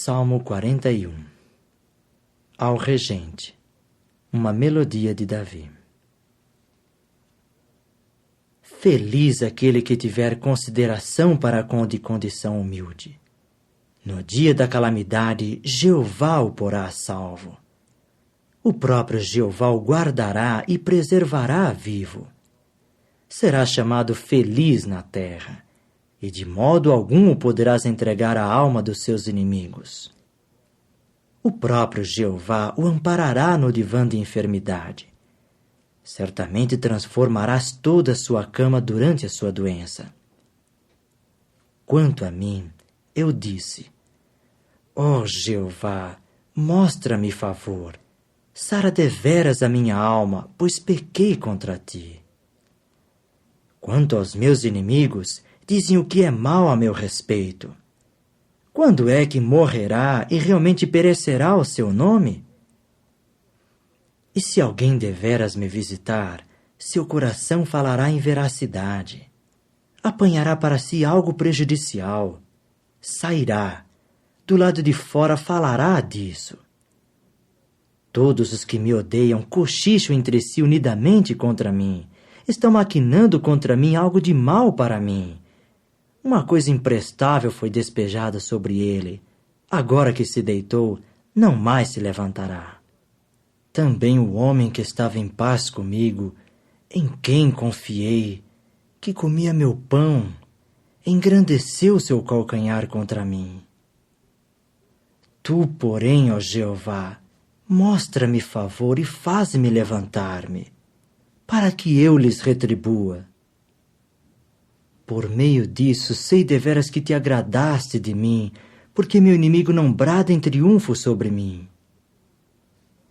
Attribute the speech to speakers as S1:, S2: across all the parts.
S1: Salmo 41. Ao Regente, uma melodia de Davi. Feliz aquele que tiver consideração para com o de condição humilde. No dia da calamidade, Jeová o porá a salvo. O próprio Jeová o guardará e preservará vivo. Será chamado feliz na terra, e de modo algum o poderás entregar à alma dos seus inimigos. O próprio Jeová o amparará no divã de enfermidade. Certamente transformarás toda a sua cama durante a sua doença. Quanto a mim, eu disse: ó Jeová, mostra-me favor. Sara deveras a minha alma, pois pequei contra ti. Quanto aos meus inimigos, dizem o que é mal a meu respeito. Quando é que morrerá e realmente perecerá o seu nome? E se alguém deveras me visitar, seu coração falará em veracidade. Apanhará para si algo prejudicial. Sairá. Do lado de fora falará disso. Todos os que me odeiam cochicham entre si unidamente contra mim. Estão maquinando contra mim algo de mal para mim. Uma coisa imprestável foi despejada sobre ele. Agora que se deitou, não mais se levantará. Também o homem que estava em paz comigo, em quem confiei, que comia meu pão, engrandeceu seu calcanhar contra mim. Tu, porém, ó Jeová, mostra-me favor e faz-me levantar-me, para que eu lhes retribua. Por meio disso, sei deveras que te agradaste de mim, porque meu inimigo não brada em triunfo sobre mim.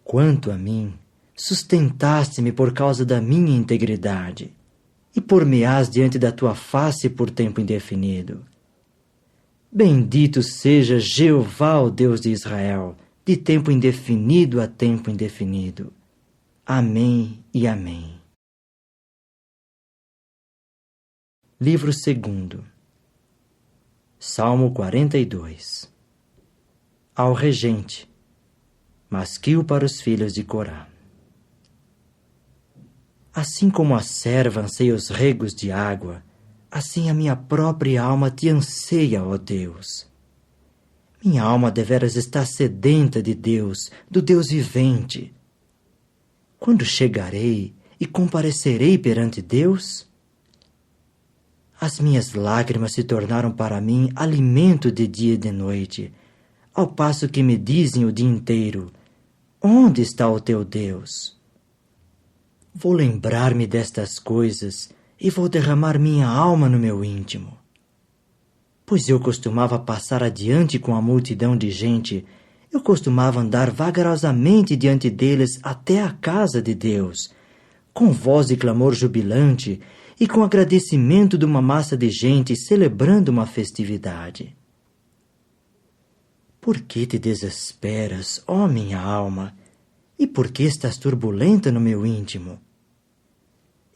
S1: Quanto a mim, sustentaste-me por causa da minha integridade, e por-me-ás diante da tua face por tempo indefinido. Bendito seja Jeová, o Deus de Israel, de tempo indefinido a tempo indefinido. Amém e amém. Livro 2. Salmo 42. Ao Regente, masquil para os filhos de Corá. Assim como a serva anseia os regos de água, assim a minha própria alma te anseia, ó Deus. Minha alma deveras está sedenta de Deus, do Deus vivente. Quando chegarei e comparecerei perante Deus? As minhas lágrimas se tornaram para mim alimento de dia e de noite, ao passo que me dizem o dia inteiro: onde está o teu Deus? Vou lembrar-me destas coisas e vou derramar minha alma no meu íntimo. Pois eu costumava passar adiante com a multidão de gente, eu costumava andar vagarosamente diante deles até a casa de Deus, com voz de clamor jubilante e com agradecimento de uma massa de gente celebrando uma festividade. Por que te desesperas, ó minha alma, e por que estás turbulenta no meu íntimo?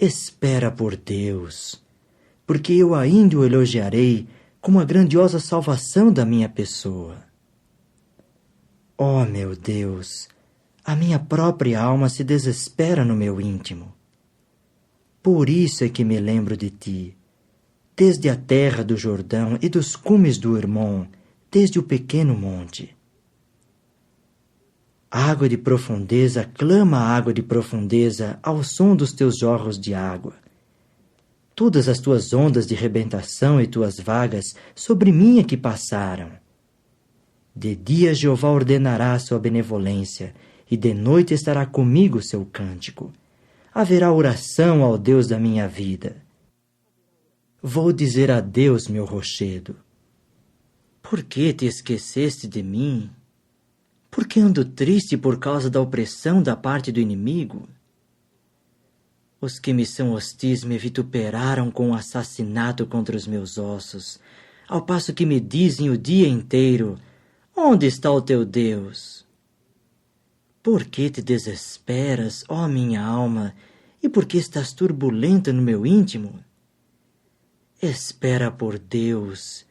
S1: Espera por Deus, porque eu ainda o elogiarei com a grandiosa salvação da minha pessoa. Ó meu Deus, a minha própria alma se desespera no meu íntimo. Por isso é que me lembro de ti, desde a terra do Jordão e dos cumes do Hermon, desde o pequeno monte. Água de profundeza clama a água de profundeza ao som dos teus jorros de água. Todas as tuas ondas de rebentação e tuas vagas sobre mim é que passaram. De dia Jeová ordenará a sua benevolência, e de noite estará comigo o seu cântico. Haverá oração ao Deus da minha vida. Vou dizer a Deus, meu rochedo: por que te esqueceste de mim? Por que ando triste por causa da opressão da parte do inimigo? Os que me são hostis me vituperaram com o assassinato contra os meus ossos, ao passo que me dizem o dia inteiro: onde está o teu Deus? Por que te desesperas, ó minha alma, e por que estás turbulenta no meu íntimo? Espera por Deus,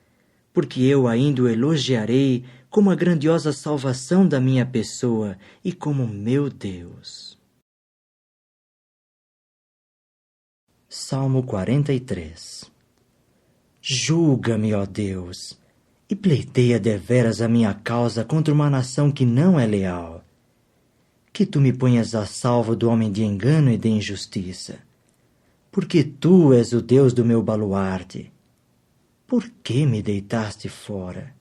S1: porque eu ainda o elogiarei como a grandiosa salvação da minha pessoa e como meu Deus. Salmo 43. Julga-me, ó Deus, e pleiteia deveras a minha causa contra uma nação que não é leal. Que tu me ponhas a salvo do homem de engano e de injustiça. Porque tu és o Deus do meu baluarte. Por que me deitaste fora?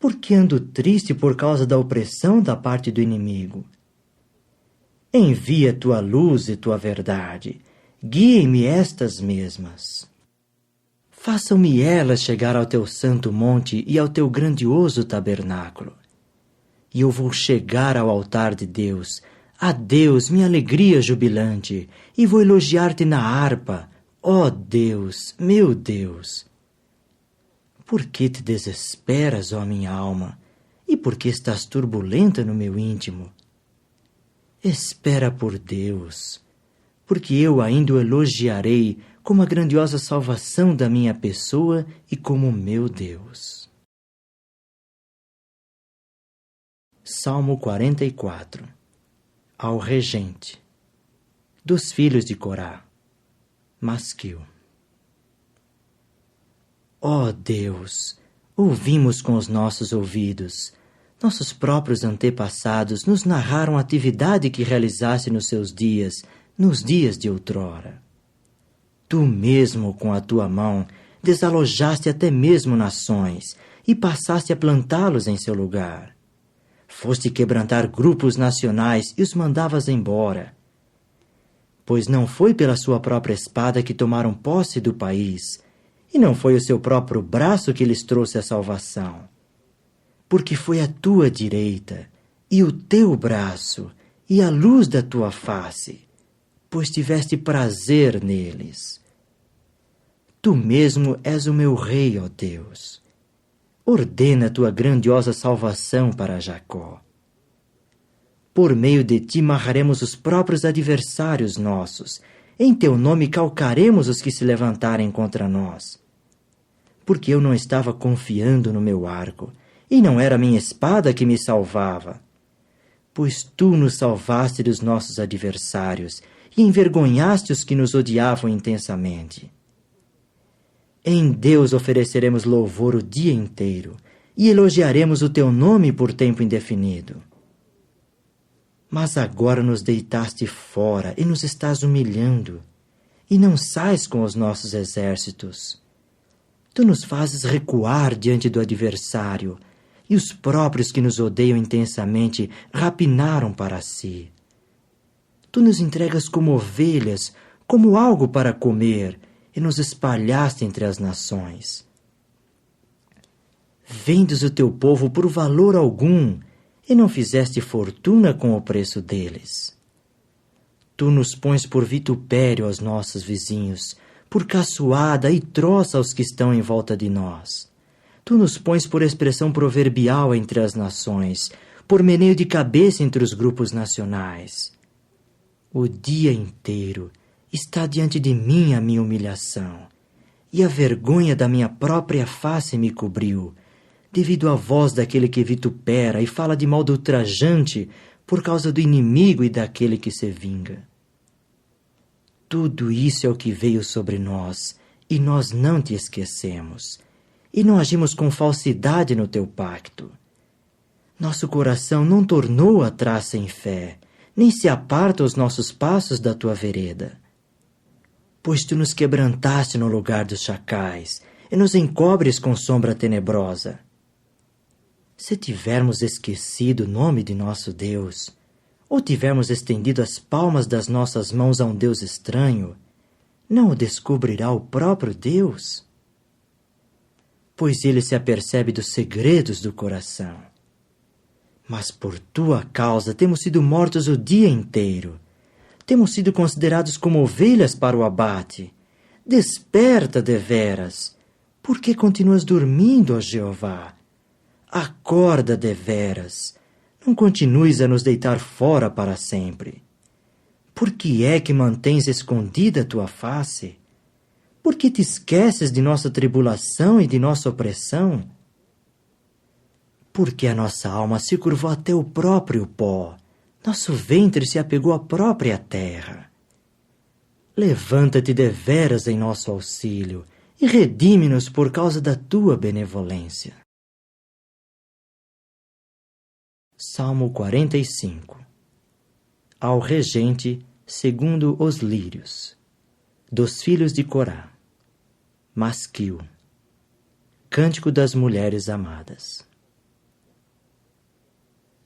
S1: Por que ando triste por causa da opressão da parte do inimigo? Envia tua luz e tua verdade, guiem-me estas mesmas. Façam-me elas chegar ao teu santo monte e ao teu grandioso tabernáculo. E eu vou chegar ao altar de Deus, a Deus, minha alegria jubilante, e vou elogiar-te na harpa, ó Deus, meu Deus. Por que te desesperas, ó minha alma, e por que estás turbulenta no meu íntimo? Espera por Deus, porque eu ainda o elogiarei como a grandiosa salvação da minha pessoa e como meu Deus. Salmo 44. Ao regente. Dos filhos de Corá. Masquil. Ó Deus, ouvimos com os nossos ouvidos. Nossos próprios antepassados nos narraram a atividade que realizaste nos seus dias, nos dias de outrora. Tu mesmo, com a tua mão, desalojaste até mesmo nações e passaste a plantá-los em seu lugar. Foste quebrantar grupos nacionais e os mandavas embora. Pois não foi pela sua própria espada que tomaram posse do país, e não foi o seu próprio braço que lhes trouxe a salvação. Porque foi a tua direita, e o teu braço, e a luz da tua face, pois tiveste prazer neles. Tu mesmo és o meu rei, ó Deus. Ordena tua grandiosa salvação para Jacó. Por meio de ti marraremos os próprios adversários nossos. Em teu nome calcaremos os que se levantarem contra nós. Porque eu não estava confiando no meu arco, e não era minha espada que me salvava. Pois tu nos salvaste dos nossos adversários, e envergonhaste os que nos odiavam intensamente. Em Deus ofereceremos louvor o dia inteiro, e elogiaremos o teu nome por tempo indefinido. Mas agora nos deitaste fora e nos estás humilhando, e não sais com os nossos exércitos. Tu nos fazes recuar diante do adversário, e os próprios que nos odeiam intensamente rapinaram para si. Tu nos entregas como ovelhas, como algo para comer, e nos espalhaste entre as nações. Vendes o teu povo por valor algum, e não fizeste fortuna com o preço deles. Tu nos pões por vitupério aos nossos vizinhos, por caçoada e troça aos que estão em volta de nós. Tu nos pões por expressão proverbial entre as nações, por meneio de cabeça entre os grupos nacionais. O dia inteiro está diante de mim a minha humilhação, e a vergonha da minha própria face me cobriu, devido à voz daquele que vitupera e fala de modo ultrajante por causa do inimigo e daquele que se vinga. Tudo isso é o que veio sobre nós, e nós não te esquecemos, e não agimos com falsidade no teu pacto. Nosso coração não tornou atrás sem fé, nem se aparta os nossos passos da tua vereda. Pois tu nos quebrantaste no lugar dos chacais, e nos encobres com sombra tenebrosa. Se tivermos esquecido o nome de nosso Deus, ou tivermos estendido as palmas das nossas mãos a um Deus estranho, não o descobrirá o próprio Deus? Pois ele se apercebe dos segredos do coração. Mas por tua causa temos sido mortos o dia inteiro. Temos sido considerados como ovelhas para o abate. Desperta deveras. Por que continuas dormindo, ó Jeová? Acorda deveras. Não continues a nos deitar fora para sempre. Por que é que mantens escondida a tua face? Por que te esqueces de nossa tribulação e de nossa opressão? Porque a nossa alma se curvou até o próprio pó, nosso ventre se apegou à própria terra. Levanta-te deveras em nosso auxílio e redime-nos por causa da tua benevolência. Salmo 45. Ao regente, segundo os lírios, dos filhos de Corá. Masquil. Cântico das mulheres amadas.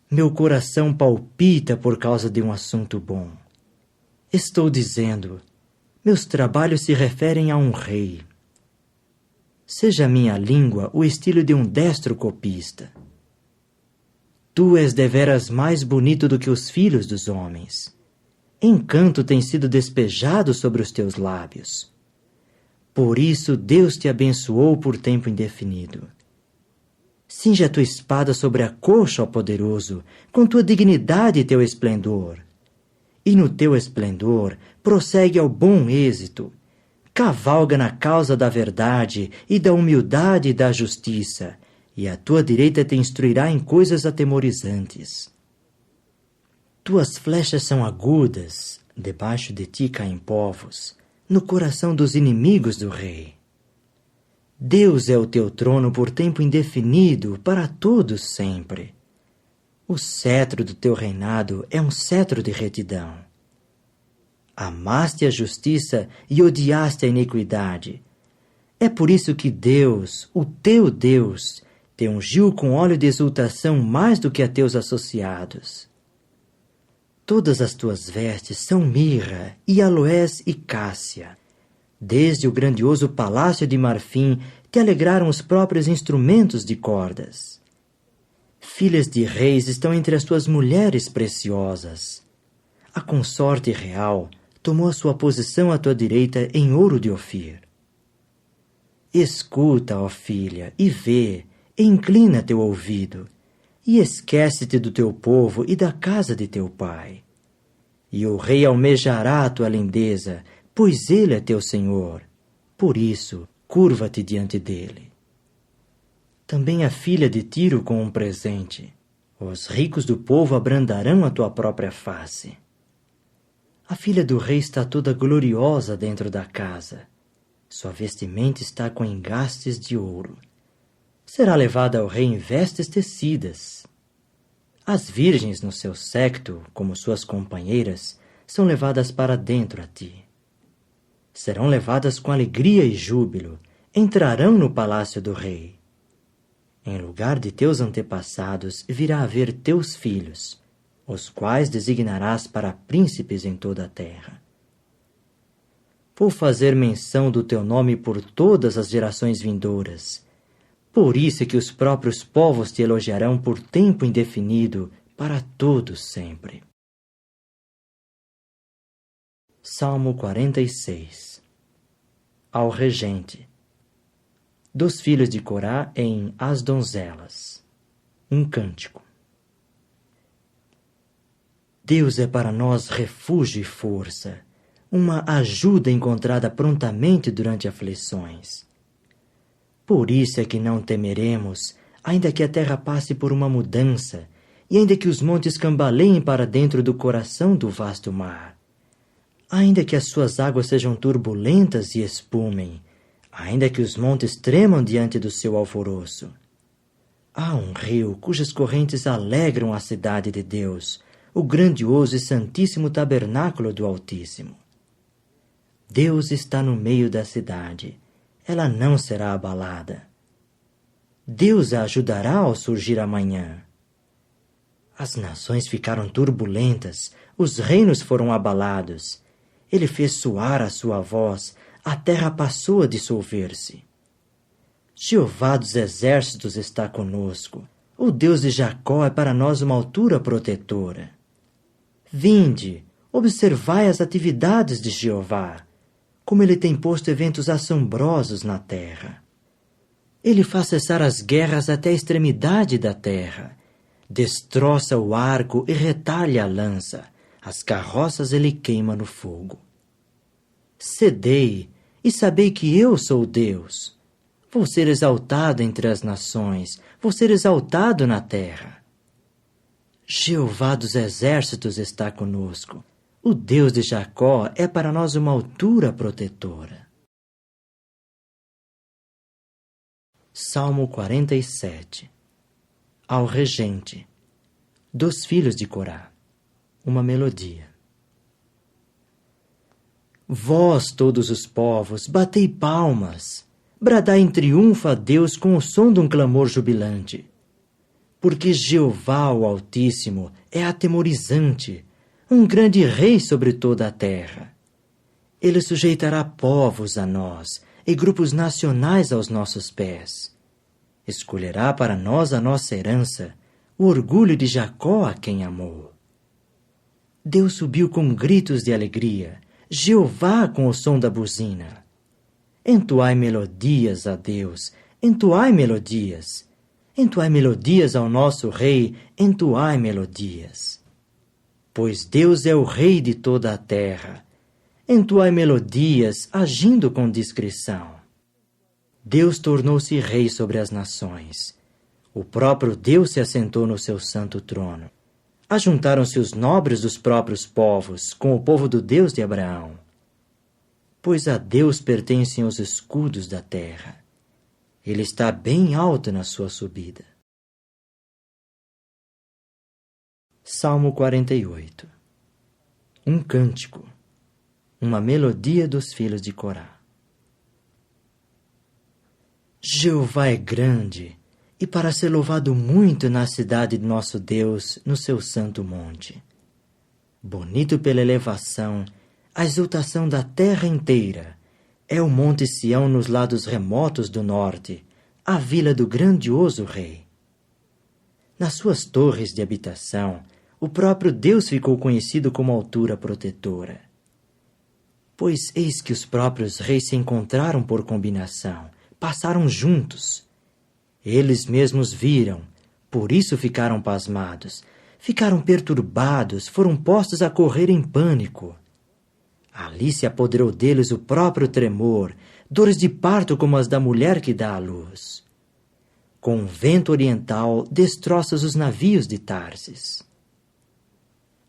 S1: Meu coração palpita por causa de um assunto bom. Estou dizendo, meus trabalhos se referem a um rei. Seja minha língua o estilo de um destro copista. Tu és deveras mais bonito do que os filhos dos homens. Encanto tem sido despejado sobre os teus lábios. Por isso Deus te abençoou por tempo indefinido. Cinge a tua espada sobre a coxa, ó poderoso, com tua dignidade e teu esplendor. E no teu esplendor prossegue ao bom êxito. Cavalga na causa da verdade e da humildade e da justiça, e a tua direita te instruirá em coisas atemorizantes. Tuas flechas são agudas, debaixo de ti caem povos, no coração dos inimigos do rei. Deus é o teu trono por tempo indefinido, para todos sempre. O cetro do teu reinado é um cetro de retidão. Amaste a justiça e odiaste a iniquidade. É por isso que Deus, o teu Deus, te ungiu com óleo de exultação mais do que a teus associados. Todas as tuas vestes são mirra, e aloés e cássia. Desde o grandioso palácio de marfim te alegraram os próprios instrumentos de cordas. Filhas de reis estão entre as tuas mulheres preciosas. A consorte real tomou a sua posição à tua direita em ouro de Ofir. Escuta, ó filha, e vê, e inclina teu ouvido, e esquece-te do teu povo e da casa de teu pai. E o rei almejará a tua lindeza, pois ele é teu senhor. Por isso, curva-te diante dele. Também a filha de Tiro com um presente. Os ricos do povo abrandarão a tua própria face. A filha do rei está toda gloriosa dentro da casa. Sua vestimenta está com engastes de ouro. Será levada ao rei em vestes tecidas. As virgens no seu séquito, como suas companheiras, são levadas para dentro a ti. Serão levadas com alegria e júbilo, entrarão no palácio do rei. Em lugar de teus antepassados virá a ver teus filhos, os quais designarás para príncipes em toda a terra. Vou fazer menção do teu nome por todas as gerações vindouras. Por isso é que os próprios povos te elogiarão por tempo indefinido, para todos sempre. Salmo 46. Ao regente. Dos filhos de Corá em As Donzelas. Um cântico. Deus é para nós refúgio e força, uma ajuda encontrada prontamente durante aflições. Por isso é que não temeremos, ainda que a terra passe por uma mudança, e ainda que os montes cambaleiem para dentro do coração do vasto mar. Ainda que as suas águas sejam turbulentas e espumem, ainda que os montes tremam diante do seu alvoroço. Há um rio cujas correntes alegram a cidade de Deus, o grandioso e santíssimo tabernáculo do Altíssimo. Deus está no meio da cidade, ela não será abalada. Deus a ajudará ao surgir amanhã. As nações ficaram turbulentas, os reinos foram abalados. Ele fez soar a sua voz, a terra passou a dissolver-se. Jeová dos exércitos está conosco, o Deus de Jacó é para nós uma altura protetora. Vinde, observai as atividades de Jeová, como ele tem posto eventos assombrosos na terra. Ele faz cessar as guerras até a extremidade da terra, destroça o arco e retalha a lança, as carroças ele queima no fogo. Cedei e sabei que eu sou Deus. Vou ser exaltado entre as nações, vou ser exaltado na terra. Jeová dos exércitos está conosco. O Deus de Jacó é para nós uma altura protetora. Salmo 47. Ao regente, dos filhos de Corá, uma melodia. Vós, todos os povos, batei palmas, bradai em triunfo a Deus com o som de um clamor jubilante. Porque Jeová, o Altíssimo, é atemorizante, um grande rei sobre toda a terra. Ele sujeitará povos a nós e grupos nacionais aos nossos pés. Escolherá para nós a nossa herança, o orgulho de Jacó a quem amou. Deus subiu com gritos de alegria, Jeová com o som da buzina. Entoai melodias a Deus, entoai melodias. Entoai melodias ao nosso Rei, entoai melodias. Pois Deus é o Rei de toda a terra. Entoai melodias, agindo com discrição. Deus tornou-se Rei sobre as nações. O próprio Deus se assentou no seu santo trono. Ajuntaram-se os nobres dos próprios povos com o povo do Deus de Abraão. Pois a Deus pertencem os escudos da terra. Ele está bem alto na sua subida. Salmo 48. Um cântico, uma melodia dos filhos de Corá. Jeová é grande, e para ser louvado muito na cidade de nosso Deus, no seu santo monte. Bonito pela elevação, a exultação da terra inteira, é o monte Sião nos lados remotos do norte, a vila do grandioso rei. Nas suas torres de habitação, o próprio Deus ficou conhecido como altura protetora. Pois eis que os próprios reis se encontraram por combinação, passaram juntos. Eles mesmos viram, por isso ficaram pasmados, ficaram perturbados, foram postos a correr em pânico. Ali se apoderou deles o próprio tremor, dores de parto como as da mulher que dá à luz. Com o vento oriental destroças os navios de Tarsis.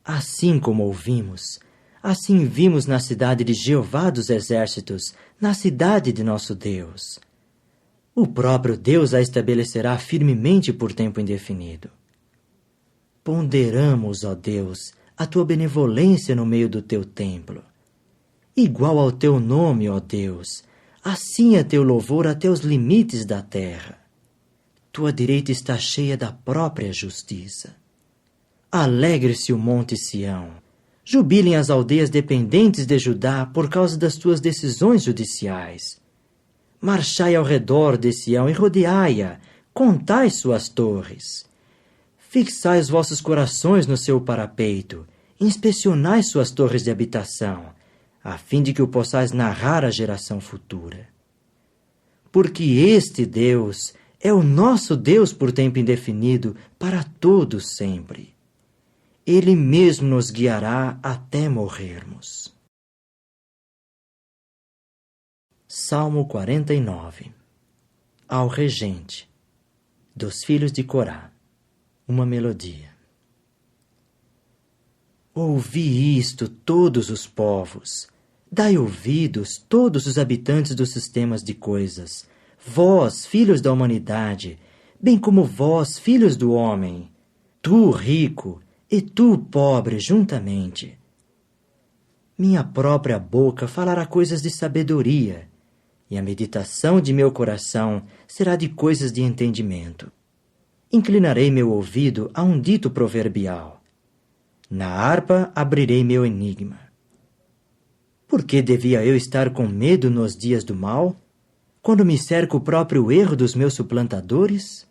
S1: Assim como ouvimos, assim vimos na cidade de Jeová dos exércitos, na cidade de nosso Deus. O próprio Deus a estabelecerá firmemente por tempo indefinido. Ponderamos, ó Deus, a tua benevolência no meio do teu templo. Igual ao teu nome, ó Deus, assim é teu louvor até os limites da terra. Tua direita está cheia da própria justiça. Alegre-se o monte Sião. Jubilem as aldeias dependentes de Judá por causa das tuas decisões judiciais. Marchai ao redor de Sião e rodeai-a, contai suas torres. Fixai os vossos corações no seu parapeito, inspecionai suas torres de habitação, a fim de que o possais narrar à geração futura. Porque este Deus é o nosso Deus por tempo indefinido, para todos sempre. Ele mesmo nos guiará até morrermos. Salmo 49. Ao regente, dos filhos de Corá, uma melodia. Ouvi isto, todos os povos. Dai ouvidos, todos os habitantes dos sistemas de coisas. Vós, filhos da humanidade, bem como vós, filhos do homem. Tu, rico, e tu, pobre, juntamente. Minha própria boca falará coisas de sabedoria, e a meditação de meu coração será de coisas de entendimento. Inclinarei meu ouvido a um dito proverbial. Na harpa abrirei meu enigma. Por que devia eu estar com medo nos dias do mal, quando me cerca o próprio erro dos meus suplantadores?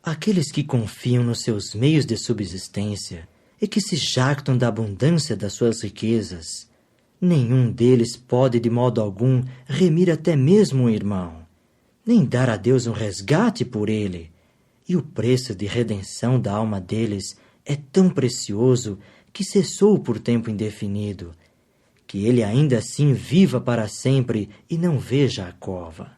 S1: Aqueles que confiam nos seus meios de subsistência e que se jactam da abundância das suas riquezas, nenhum deles pode de modo algum remir até mesmo um irmão, nem dar a Deus um resgate por ele, e o preço de redenção da alma deles é tão precioso que cessou por tempo indefinido, que ele ainda assim viva para sempre e não veja a cova.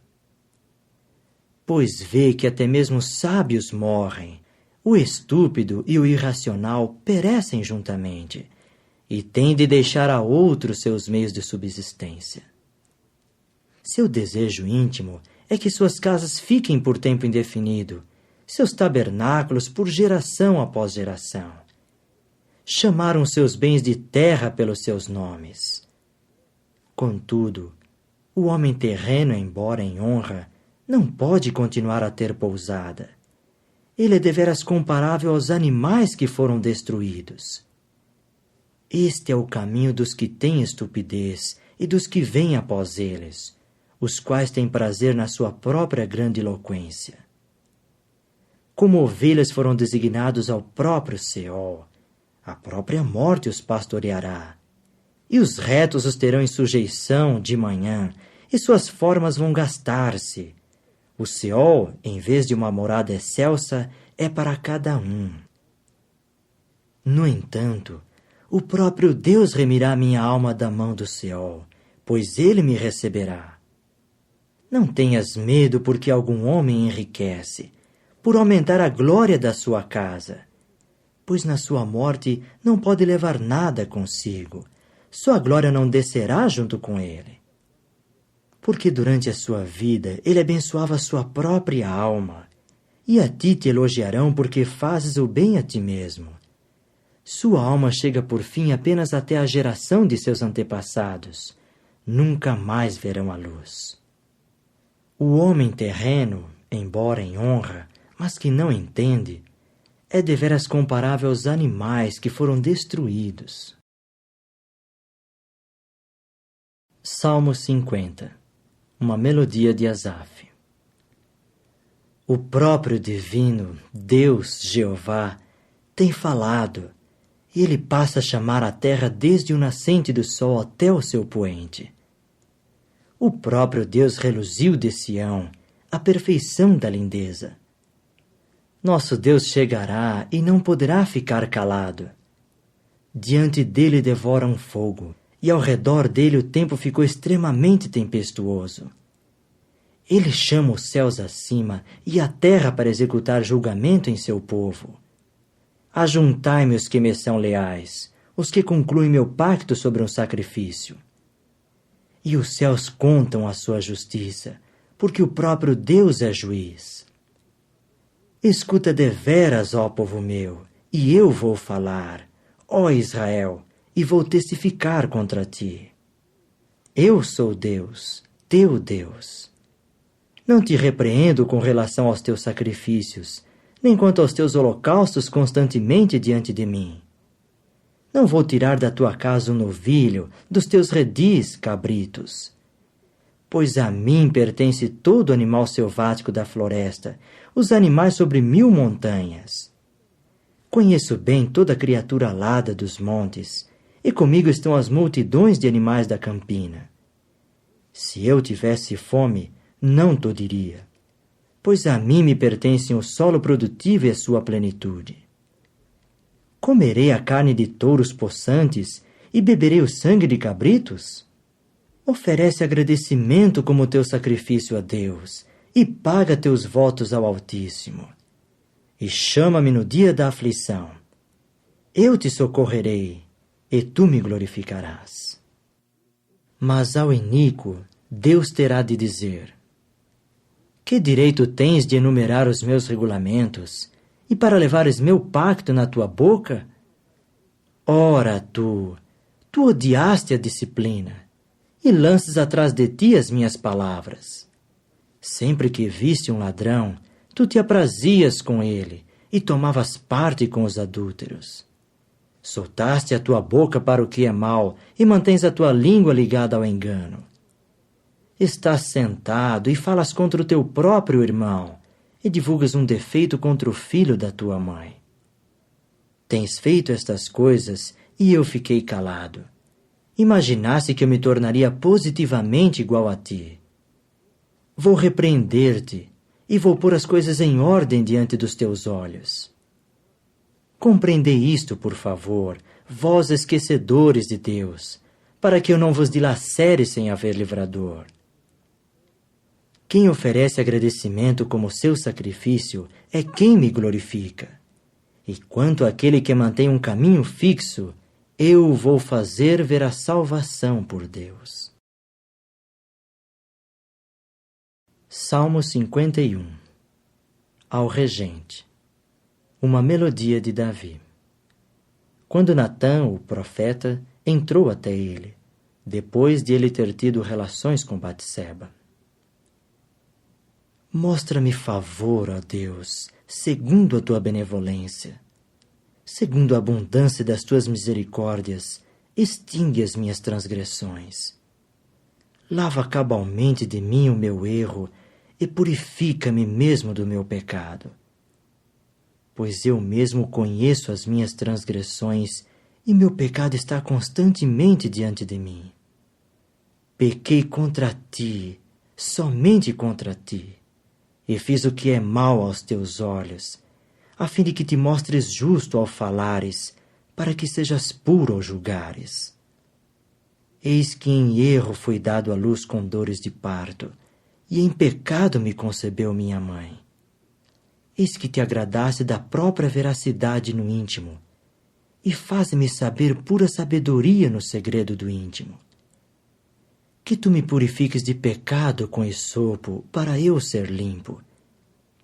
S1: pois vê que até mesmo os sábios morrem, o estúpido e o irracional perecem juntamente, e tem de deixar a outros seus meios de subsistência. Seu desejo íntimo é que suas casas fiquem por tempo indefinido, seus tabernáculos por geração após geração. Chamaram seus bens de terra pelos seus nomes. Contudo, o homem terreno, embora em honra, não pode continuar a ter pousada. Ele é deveras comparável aos animais que foram destruídos. Este é o caminho dos que têm estupidez e dos que vêm após eles, os quais têm prazer na sua própria grandiloquência. Como ovelhas foram designados ao próprio Seol, a própria morte os pastoreará. E os retos os terão em sujeição de manhã, e suas formas vão gastar-se. O Seol, em vez de uma morada excelsa, é para cada um. No entanto, o próprio Deus remirá minha alma da mão do Seol, pois ele me receberá. Não tenhas medo porque algum homem enriquece, por aumentar a glória da sua casa, pois na sua morte não pode levar nada consigo, sua glória não descerá junto com ele. Porque durante a sua vida ele abençoava a sua própria alma, e a ti te elogiarão porque fazes o bem a ti mesmo. Sua alma chega por fim apenas até a geração de seus antepassados, nunca mais verão a luz. O homem terreno, embora em honra, mas que não entende, é deveras comparável aos animais que foram destruídos. Salmo 50. Uma melodia de Asaf. O próprio divino, Deus, Jeová, tem falado, e ele passa a chamar a terra desde o nascente do sol até o seu poente. O próprio Deus reluziu de Sião, a perfeição da lindeza. Nosso Deus chegará e não poderá ficar calado. Diante dele devora um fogo, e ao redor dele o tempo ficou extremamente tempestuoso. Ele chama os céus acima e a terra para executar julgamento em seu povo. Ajuntai-me os que me são leais, os que concluem meu pacto sobre um sacrifício. E os céus contam a sua justiça, porque o próprio Deus é juiz. Escuta deveras, ó povo meu, e eu vou falar, ó Israel, e vou testificar contra ti. Eu sou Deus, teu Deus. Não te repreendo com relação aos teus sacrifícios, nem quanto aos teus holocaustos constantemente diante de mim. Não vou tirar da tua casa um novilho, dos teus redis, cabritos. Pois a mim pertence todo animal selvático da floresta, os animais sobre 1000 montanhas. Conheço bem toda criatura alada dos montes, e comigo estão as multidões de animais da campina. Se eu tivesse fome, não te diria, pois a mim me pertencem o solo produtivo e a sua plenitude. Comerei a carne de touros possantes e beberei o sangue de cabritos? Oferece agradecimento como teu sacrifício a Deus, e paga teus votos ao Altíssimo. E chama-me no dia da aflição. Eu te socorrerei, e tu me glorificarás. Mas ao iníquo, Deus terá de dizer: que direito tens de enumerar os meus regulamentos, e para levares meu pacto na tua boca? Ora, tu odiaste a disciplina, e lanças atrás de ti as minhas palavras. Sempre que viste um ladrão, tu te aprazias com ele, e tomavas parte com os adúlteros. Soltaste a tua boca para o que é mal, e mantens a tua língua ligada ao engano. Estás sentado e falas contra o teu próprio irmão, e divulgas um defeito contra o filho da tua mãe. Tens feito estas coisas, e eu fiquei calado. Imaginaste que eu me tornaria positivamente igual a ti. Vou repreender-te, e vou pôr as coisas em ordem diante dos teus olhos. Compreendei isto, por favor, vós esquecedores de Deus, para que eu não vos dilacere sem haver livrador. Quem oferece agradecimento como seu sacrifício é quem me glorifica. E quanto àquele que mantém um caminho fixo, eu o vou fazer ver a salvação por Deus. Salmo 51. Ao regente. Uma melodia de Davi. Quando Natã, o profeta, entrou até ele, depois de ele ter tido relações com Batseba. Mostra-me favor, ó Deus, segundo a tua benevolência. Segundo a abundância das tuas misericórdias, extingue as minhas transgressões. Lava cabalmente de mim o meu erro e purifica-me mesmo do meu pecado. Pois eu mesmo conheço as minhas transgressões e meu pecado está constantemente diante de mim. Pequei contra ti, somente contra ti, e fiz o que é mal aos teus olhos, a fim de que te mostres justo ao falares, para que sejas puro ao julgares. Eis que em erro fui dado à luz com dores de parto, e em pecado me concebeu minha mãe. Eis que te agradaste da própria veracidade no íntimo, e faze-me saber pura sabedoria no segredo do íntimo. Que tu me purifiques de pecado com esopo, para eu ser limpo.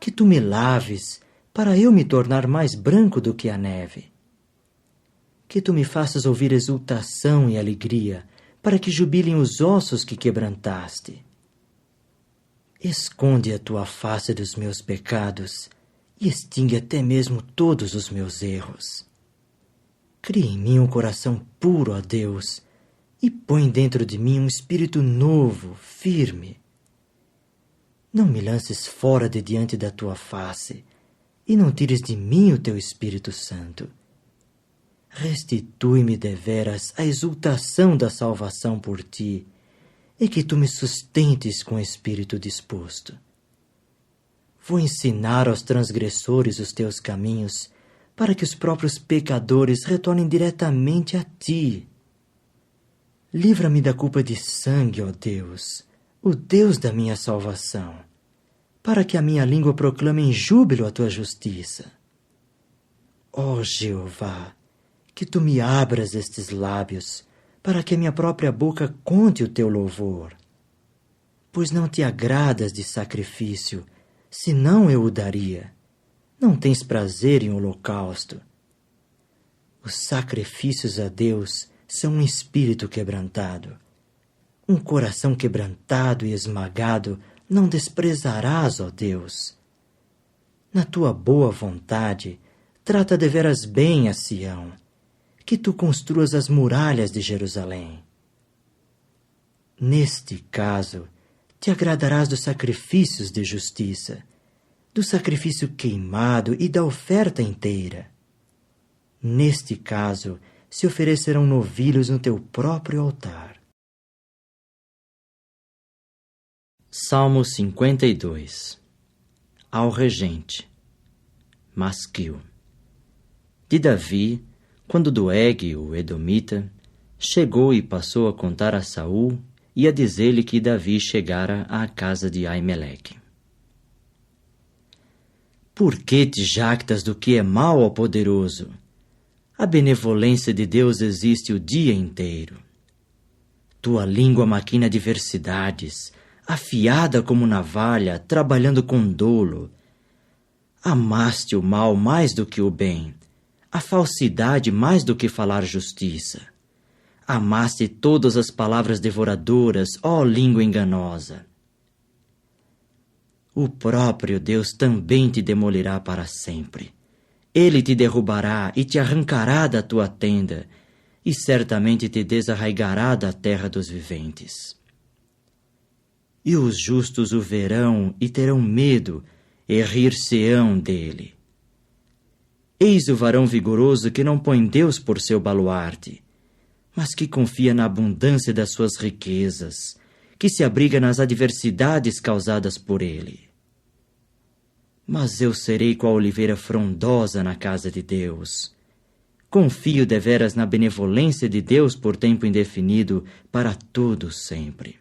S1: Que tu me laves, para eu me tornar mais branco do que a neve. Que tu me faças ouvir exultação e alegria, para que jubilem os ossos que quebrantaste. Esconde a tua face dos meus pecados e extingue até mesmo todos os meus erros. Cria em mim um coração puro, ó Deus, e põe dentro de mim um espírito novo, firme. Não me lances fora de diante da tua face, e não tires de mim o teu Espírito Santo. Restitui-me deveras a exultação da salvação por ti, e que tu me sustentes com espírito disposto. Vou ensinar aos transgressores os teus caminhos, para que os próprios pecadores retornem diretamente a ti. Livra-me da culpa de sangue, ó Deus, o Deus da minha salvação, para que a minha língua proclame em júbilo a tua justiça. Ó Jeová, que tu me abras estes lábios, para que a minha própria boca conte o teu louvor. Pois não te agradas de sacrifício, senão eu o daria. Não tens prazer em holocausto. Os sacrifícios a Deus são um espírito quebrantado. Um coração quebrantado e esmagado não desprezarás, ó Deus. Na tua boa vontade, trata deveras bem a Sião, que tu construas as muralhas de Jerusalém. Neste caso, te agradarás dos sacrifícios de justiça, do sacrifício queimado e da oferta inteira. Neste caso, se oferecerão novilhos no teu próprio altar. Salmo 52. Ao regente. Masquil. De Davi, quando Doeg, o edomita, chegou e passou a contar a Saul e a dizer-lhe que Davi chegara à casa de Aimeleque. Por que te jactas do que é mal ao poderoso? A benevolência de Deus existe o dia inteiro. Tua língua maquina diversidades, afiada como navalha, trabalhando com dolo. Amaste o mal mais do que o bem, a falsidade mais do que falar justiça. Amaste todas as palavras devoradoras, ó língua enganosa. O próprio Deus também te demolirá para sempre. Ele te derrubará e te arrancará da tua tenda, e certamente te desarraigará da terra dos viventes. E os justos o verão e terão medo, e rir-se-ão dele. Eis o varão vigoroso que não põe Deus por seu baluarte, mas que confia na abundância das suas riquezas, que se abriga nas adversidades causadas por ele. Mas eu serei qual oliveira frondosa na casa de Deus. Confio deveras na benevolência de Deus por tempo indefinido, para todo sempre.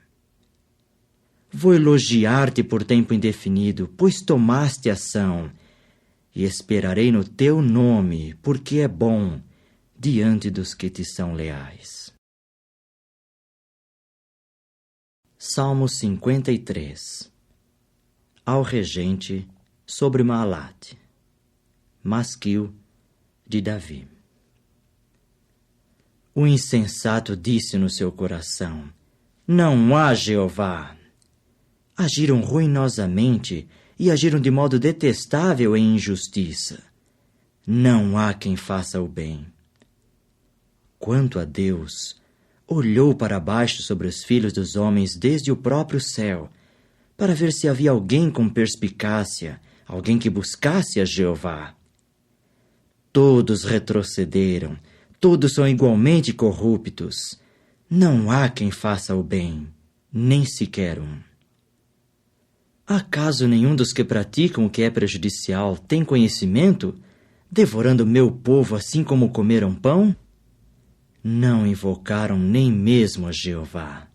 S1: Vou elogiar-te por tempo indefinido, pois tomaste ação, e esperarei no teu nome, porque é bom, diante dos que te são leais. Salmo 53. Ao regente sobre Maalate. Masquil de Davi. O insensato disse no seu coração: não há Jeová. Agiram ruinosamente e agiram de modo detestável em injustiça. Não há quem faça o bem. Quanto a Deus, olhou para baixo sobre os filhos dos homens desde o próprio céu, para ver se havia alguém com perspicácia, alguém que buscasse a Jeová. Todos retrocederam, todos são igualmente corruptos. Não há quem faça o bem, nem sequer um. Acaso nenhum dos que praticam o que é prejudicial tem conhecimento, devorando meu povo assim como comeram pão? Não invocaram nem mesmo a Jeová.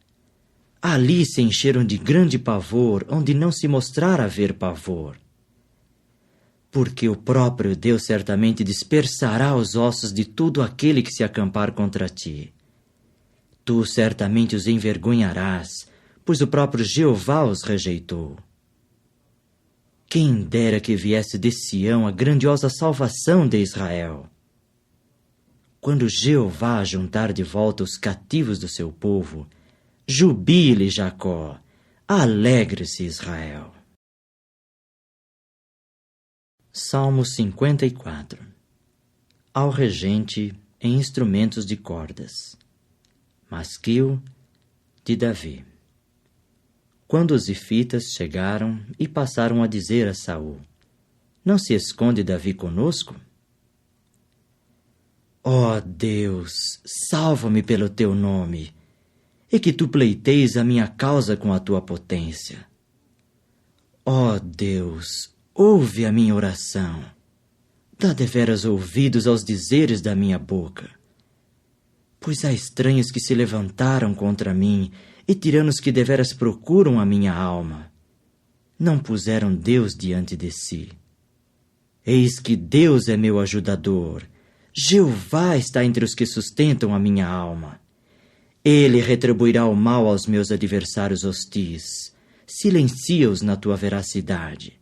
S1: Ali se encheram de grande pavor, onde não se mostrara haver pavor. Porque o próprio Deus certamente dispersará os ossos de todo aquele que se acampar contra ti. Tu certamente os envergonharás, pois o próprio Jeová os rejeitou. Quem dera que viesse de Sião a grandiosa salvação de Israel. Quando Jeová juntar de volta os cativos do seu povo, jubile Jacó, alegre-se Israel. Salmo 54. Ao regente em instrumentos de cordas. Masquil de Davi. Quando os zifitas chegaram e passaram a dizer a Saul: não se esconde Davi conosco? Ó Deus, salva-me pelo teu nome, e que tu pleiteis a minha causa com a tua potência. Ó Deus, ouve a minha oração, dá deveras ouvidos aos dizeres da minha boca. Pois há estranhos que se levantaram contra mim, e tiranos que deveras procuram a minha alma. Não puseram Deus diante de si. Eis que Deus é meu ajudador, Jeová está entre os que sustentam a minha alma. Ele retribuirá o mal aos meus adversários hostis, silencia-os na tua veracidade.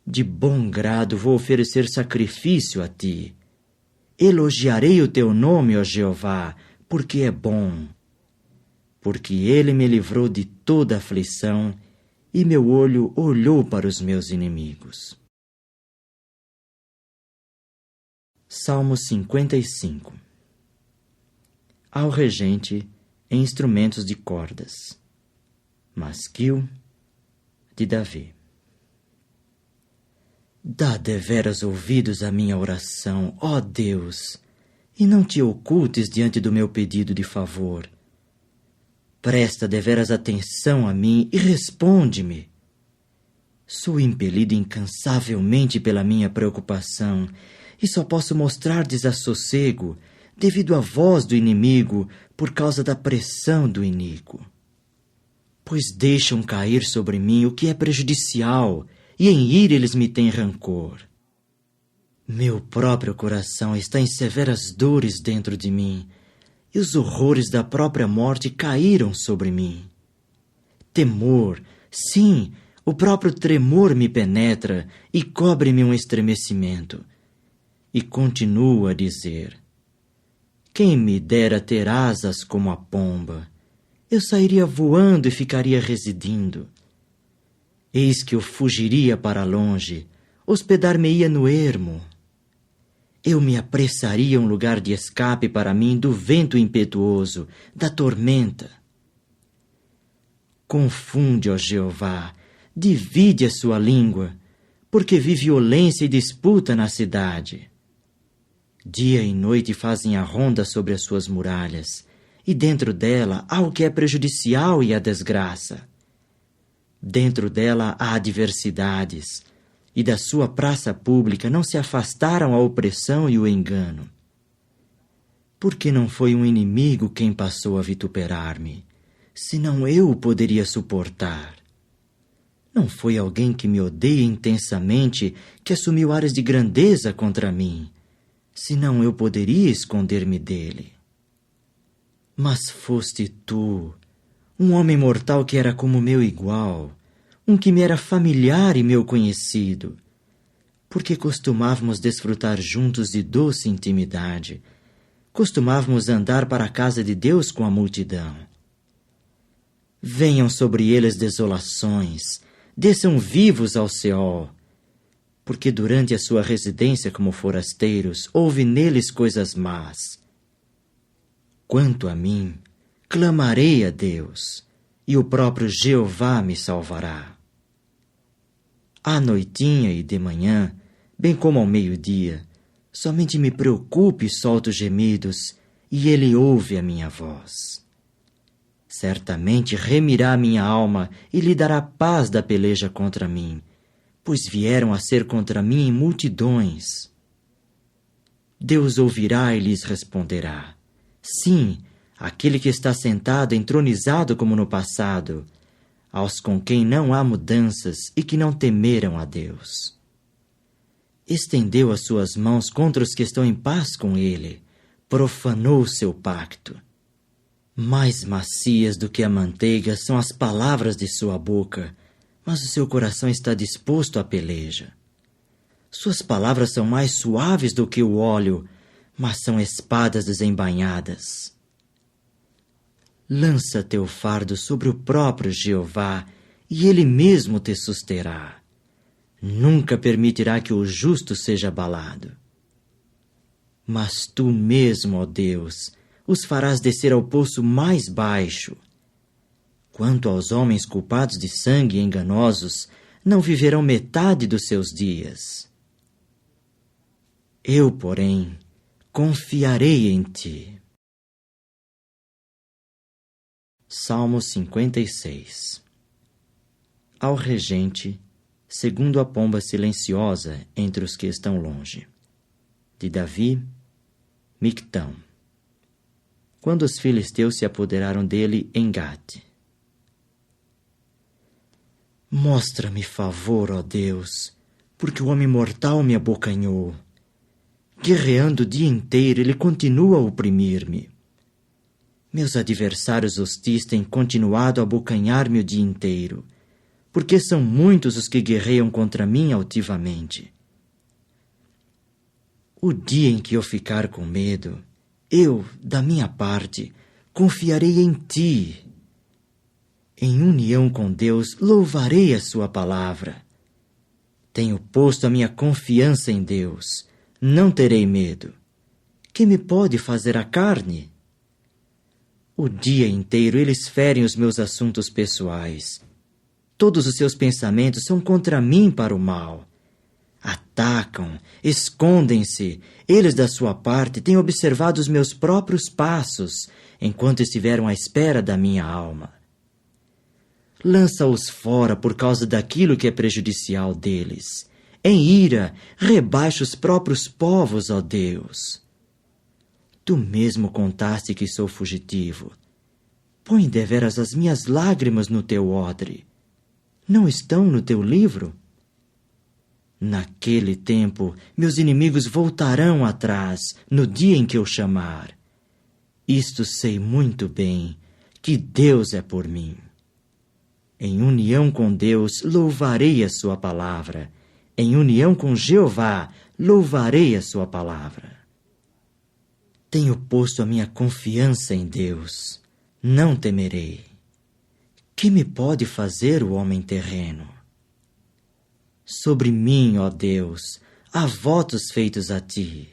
S1: De bom grado vou oferecer sacrifício a ti. Elogiarei o teu nome, ó Jeová, porque é bom. Porque ele me livrou de toda aflição e meu olho olhou para os meus inimigos. Salmo 55. Ao regente em instrumentos de cordas. Masquil de Davi. Dá deveras ouvidos à minha oração, ó Deus, e não te ocultes diante do meu pedido de favor. Presta deveras atenção a mim e responde-me. Sou impelido incansavelmente pela minha preocupação e só posso mostrar desassossego devido à voz do inimigo por causa da pressão do iníquo. Pois deixam cair sobre mim o que é prejudicial e em ira eles me têm rancor. Meu próprio coração está em severas dores dentro de mim, e os horrores da própria morte caíram sobre mim. Temor, sim, o próprio tremor me penetra e cobre-me um estremecimento. E continuo a dizer: quem me dera ter asas como a pomba, eu sairia voando e ficaria residindo. Eis que eu fugiria para longe, hospedar-me-ia no ermo. Eu me apressaria a um lugar de escape para mim do vento impetuoso, da tormenta. Confunde, ó Jeová, divide a sua língua, porque vi violência e disputa na cidade. Dia e noite fazem a ronda sobre as suas muralhas, e dentro dela há o que é prejudicial e a desgraça. Dentro dela há adversidades, e da sua praça pública não se afastaram a opressão e o engano. Porque não foi um inimigo quem passou a vituperar-me, senão eu o poderia suportar. Não foi alguém que me odeia intensamente que assumiu ares de grandeza contra mim, senão eu poderia esconder-me dele. Mas foste tu, um homem mortal que era como meu igual, um que me era familiar e meu conhecido, porque costumávamos desfrutar juntos de doce intimidade, costumávamos andar para a casa de Deus com a multidão. Venham sobre eles desolações, desçam vivos ao Seol, porque durante a sua residência como forasteiros houve neles coisas más. Quanto a mim, clamarei a Deus, e o próprio Jeová me salvará. À noitinha e de manhã, bem como ao meio-dia, somente me preocupo e solto gemidos, e ele ouve a minha voz. Certamente remirá minha alma e lhe dará paz da peleja contra mim, pois vieram a ser contra mim em multidões. Deus ouvirá e lhes responderá. Sim, aquele que está sentado entronizado como no passado, aos com quem não há mudanças e que não temeram a Deus. Estendeu as suas mãos contra os que estão em paz com ele, profanou seu pacto. Mais macias do que a manteiga são as palavras de sua boca, mas o seu coração está disposto à peleja. Suas palavras são mais suaves do que o óleo, mas são espadas desembainhadas. Lança teu fardo sobre o próprio Jeová, e ele mesmo te susterá. Nunca permitirá que o justo seja abalado. Mas tu mesmo, ó Deus, os farás descer ao poço mais baixo. Quanto aos homens culpados de sangue e enganosos, não viverão metade dos seus dias. Eu, porém, confiarei em ti. Salmo 56. Ao regente, segundo a pomba silenciosa entre os que estão longe. De Davi, Mictão. Quando os filisteus se apoderaram dele em Gate. Mostra-me favor, ó Deus, porque o homem mortal me abocanhou. Guerreando o dia inteiro, ele continua a oprimir-me. Meus adversários hostis têm continuado a abocanhar-me o dia inteiro, porque são muitos os que guerreiam contra mim altivamente. O dia em que eu ficar com medo, eu, da minha parte, confiarei em ti. Em união com Deus, louvarei a sua palavra. Tenho posto a minha confiança em Deus. Não terei medo. Que me pode fazer a carne? O dia inteiro eles ferem os meus assuntos pessoais. Todos os seus pensamentos são contra mim para o mal. Atacam, escondem-se. Eles, da sua parte, têm observado os meus próprios passos, enquanto estiveram à espera da minha alma. Lança-os fora por causa daquilo que é prejudicial deles. Em ira, rebaixa os próprios povos, ó Deus. Tu mesmo contaste que sou fugitivo. Põe deveras as minhas lágrimas no teu odre. Não estão no teu livro? Naquele tempo, meus inimigos voltarão atrás, no dia em que eu chamar. Isto sei muito bem, que Deus é por mim. Em união com Deus, louvarei a sua palavra. Em união com Jeová, louvarei a sua palavra. Tenho posto a minha confiança em Deus. Não temerei. Que me pode fazer o homem terreno? Sobre mim, ó Deus, há votos feitos a ti.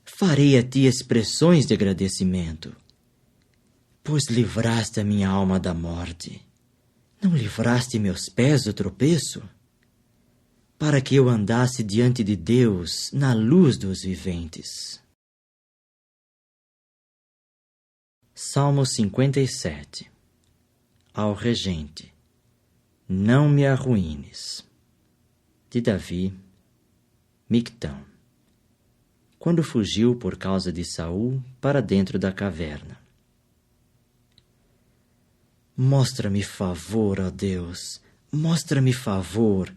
S1: Farei a ti expressões de agradecimento. Pois livraste a minha alma da morte. Não livraste meus pés do tropeço? Para que eu andasse diante de Deus na luz dos viventes. Salmo 57. Ao regente. Não me arruínes. De Davi, Mictão. Quando fugiu por causa de Saul para dentro da caverna. Mostra-me favor, ó Deus, mostra-me favor,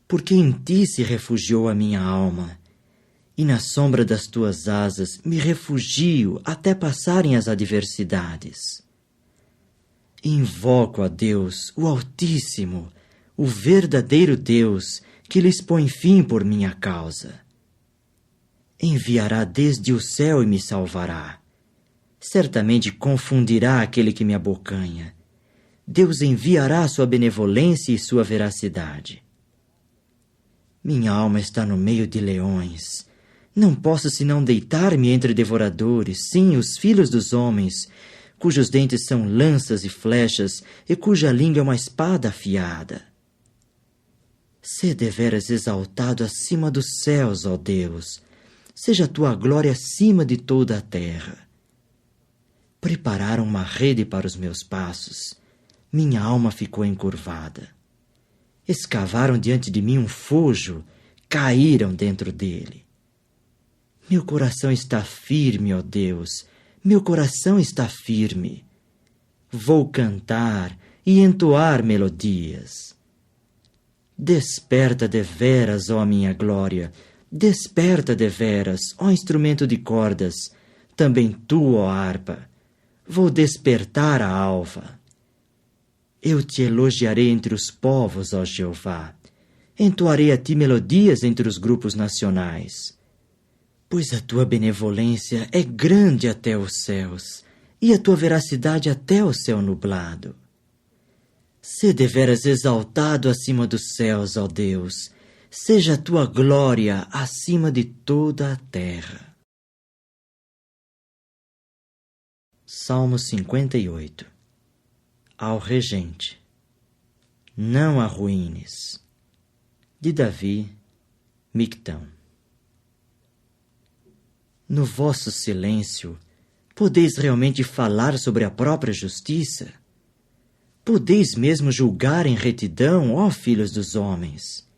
S1: porque em ti se refugiou a minha alma, e na sombra das tuas asas me refugio até passarem as adversidades. Invoco a Deus, o Altíssimo, o verdadeiro Deus, que lhes põe fim por minha causa. Enviará desde o céu e me salvará. Certamente confundirá aquele que me abocanha. Deus enviará sua benevolência e sua veracidade. Minha alma está no meio de leões. Não posso senão deitar-me entre devoradores, sim, os filhos dos homens, cujos dentes são lanças e flechas, e cuja língua é uma espada afiada. Sê deveras exaltado acima dos céus, ó Deus. Seja a tua glória acima de toda a terra. Prepararam uma rede para os meus passos. Minha alma ficou encurvada. Escavaram diante de mim um fojo, caíram dentro dele. Meu coração está firme, ó Deus, meu coração está firme. Vou cantar e entoar melodias. Desperta deveras, ó minha glória, desperta deveras, ó instrumento de cordas, também tu, ó harpa. Vou despertar a alva. Eu te elogiarei entre os povos, ó Jeová. Entoarei a ti melodias entre os grupos nacionais. Pois a tua benevolência é grande até os céus, e a tua veracidade até o céu nublado. Sê deveras exaltado acima dos céus, ó Deus. Seja a tua glória acima de toda a terra. Salmo 58. Ao regente. Não arruínes. De Davi, Mictão. No vosso silêncio, podeis realmente falar sobre a própria justiça? Podeis mesmo julgar em retidão, ó filhos dos homens?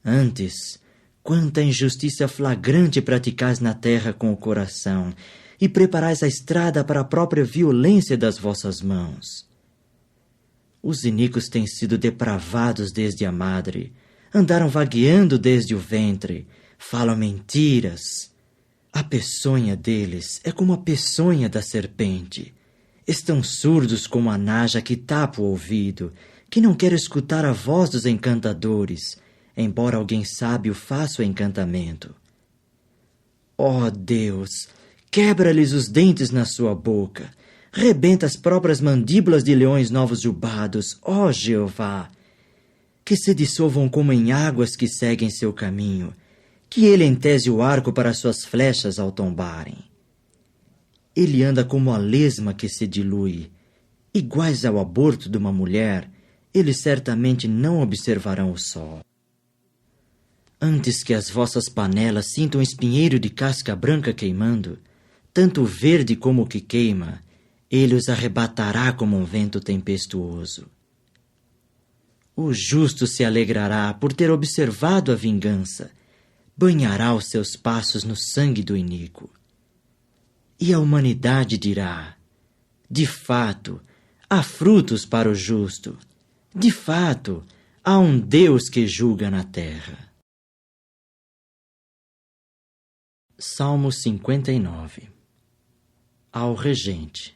S1: Antes, quanta injustiça flagrante praticais na terra com o coração, e preparais a estrada para a própria violência das vossas mãos. Os iníquos têm sido depravados desde a madre, andaram vagueando desde o ventre, falam mentiras. A peçonha deles é como a peçonha da serpente. Estão surdos como a naja que tapa o ouvido, que não quer escutar a voz dos encantadores, embora alguém sábio faça o encantamento. Ó Deus, quebra-lhes os dentes na sua boca, rebenta as próprias mandíbulas de leões novos jubados, ó Jeová, que se dissolvam como em águas que seguem seu caminho, que ele entese o arco para suas flechas ao tombarem. Ele anda como a lesma que se dilui. Iguais ao aborto de uma mulher, eles certamente não observarão o sol. Antes que as vossas panelas sintam espinheiro de casca branca queimando, tanto o verde como o que queima, ele os arrebatará como um vento tempestuoso. O justo se alegrará por ter observado a vingança, banhará os seus passos no sangue do iníquo. E a humanidade dirá: de fato, há frutos para o justo. De fato, há um Deus que julga na terra. Salmo 59. Ao regente.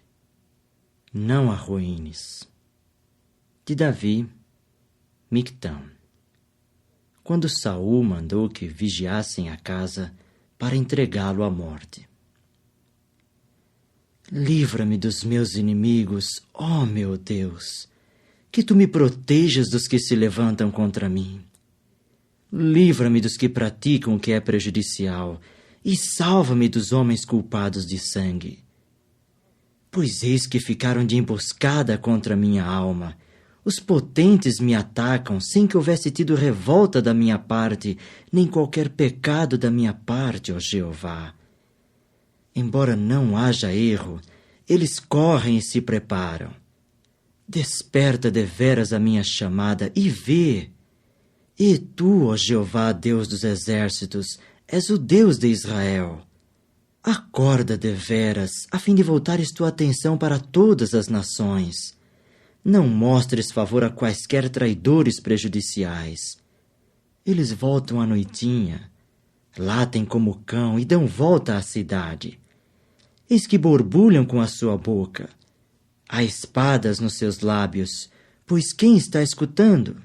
S1: Não arruínes. De Davi, Mictão. Quando Saul mandou que vigiassem a casa para entregá-lo à morte. Livra-me dos meus inimigos, ó meu Deus, que tu me protejas dos que se levantam contra mim. Livra-me dos que praticam o que é prejudicial e salva-me dos homens culpados de sangue. Pois eis que ficaram de emboscada contra minha alma. Os potentes me atacam sem que houvesse tido revolta da minha parte, nem qualquer pecado da minha parte, ó Jeová. Embora não haja erro, eles correm e se preparam. Desperta deveras a minha chamada e vê. E tu, ó Jeová, Deus dos exércitos, és o Deus de Israel. Acorda deveras, a fim de voltares tua atenção para todas as nações. Não mostres favor a quaisquer traidores prejudiciais. Eles voltam à noitinha, latem como cão e dão volta à cidade. Eis que borbulham com a sua boca. Há espadas nos seus lábios, pois quem está escutando?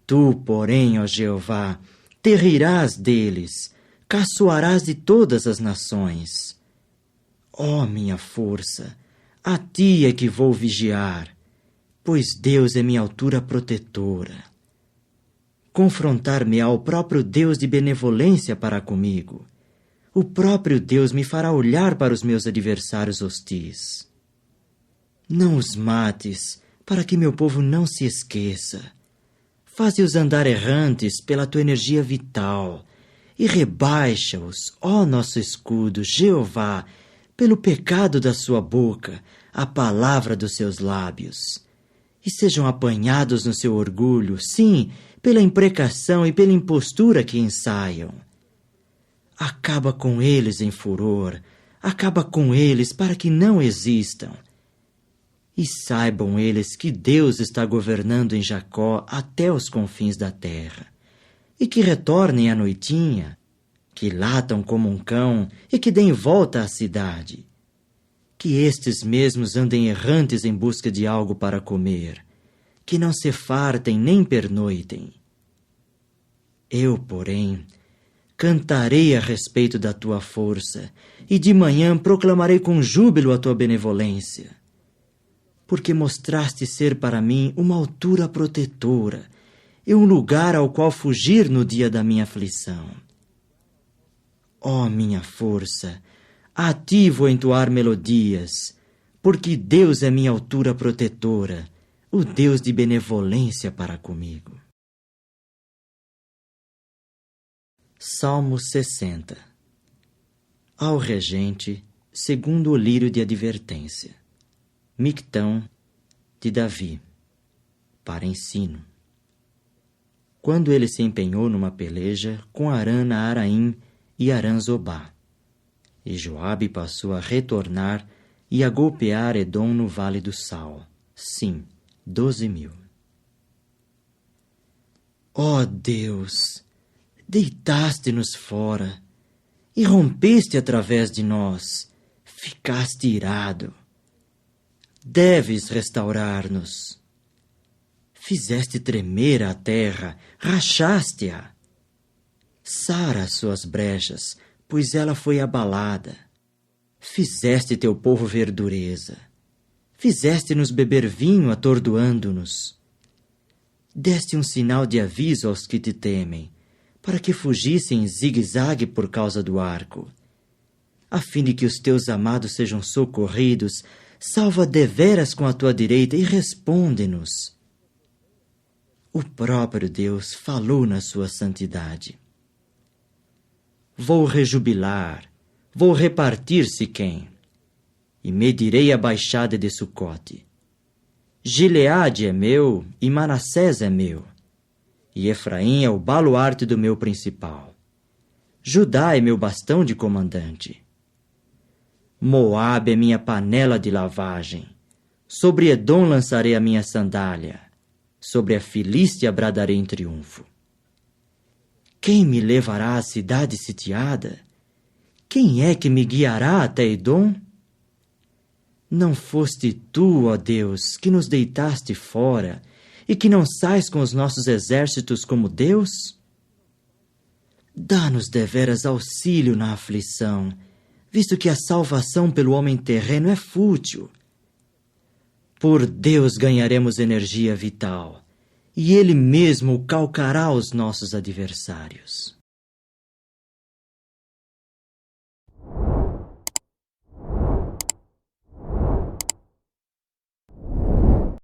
S1: Tu, porém, ó Jeová, te rirás deles, caçoarás de todas as nações. Ó minha força, a ti é que vou vigiar, pois Deus é minha altura protetora. Confrontar-me-á o próprio Deus de benevolência para comigo. O próprio Deus me fará olhar para os meus adversários hostis. Não os mates, para que meu povo não se esqueça. Faze-os andar errantes pela tua energia vital, e rebaixa-os, ó nosso escudo, Jeová, pelo pecado da sua boca, a palavra dos seus lábios. E sejam apanhados no seu orgulho, sim, pela imprecação e pela impostura que ensaiam. Acaba com eles em furor, acaba com eles para que não existam. E saibam eles que Deus está governando em Jacó até os confins da terra, e que retornem à noitinha, que latam como um cão e que deem volta à cidade. Que estes mesmos andem errantes em busca de algo para comer, que não se fartem nem pernoitem. Eu, porém, cantarei a respeito da tua força, e de manhã proclamarei com júbilo a tua benevolência. Porque mostraste ser para mim uma altura protetora e um lugar ao qual fugir no dia da minha aflição. Ó minha força, a ti vou entoar melodias, porque Deus é minha altura protetora, o Deus de benevolência para comigo. Salmo 60. Ao regente, segundo o lírio de advertência. Mictão de Davi, para ensino. Quando ele se empenhou numa peleja com Arã na Araim e Arã-Zobá, e Joabe passou a retornar e a golpear Edom no vale do Sal, sim, 12.000. Ó Deus, deitaste-nos fora e rompeste através de nós, ficaste irado. Deves restaurar-nos. Fizeste tremer a terra, rachaste-a. Sara as suas brechas, pois ela foi abalada. Fizeste teu povo ver dureza. Fizeste-nos beber vinho, atordoando-nos. Deste um sinal de aviso aos que te temem, para que fugissem em zigue-zague por causa do arco. A fim de que os teus amados sejam socorridos, salva deveras com a tua direita e responde-nos. O próprio Deus falou na sua santidade. Vou rejubilar, vou repartir Siquém, e medirei a baixada de Sucote. Gileade é meu e Manassés é meu, e Efraim é o baluarte do meu principal. Judá é meu bastão de comandante. Moabe é minha panela de lavagem. Sobre Edom lançarei a minha sandália. Sobre a Filístia bradarei em triunfo. Quem me levará à cidade sitiada? Quem é que me guiará até Edom? Não foste tu, ó Deus, que nos deitaste fora e que não sais com os nossos exércitos como Deus? Dá-nos deveras auxílio na aflição, visto que a salvação pelo homem terreno é fútil. Por Deus ganharemos energia vital, e Ele mesmo calcará os nossos adversários.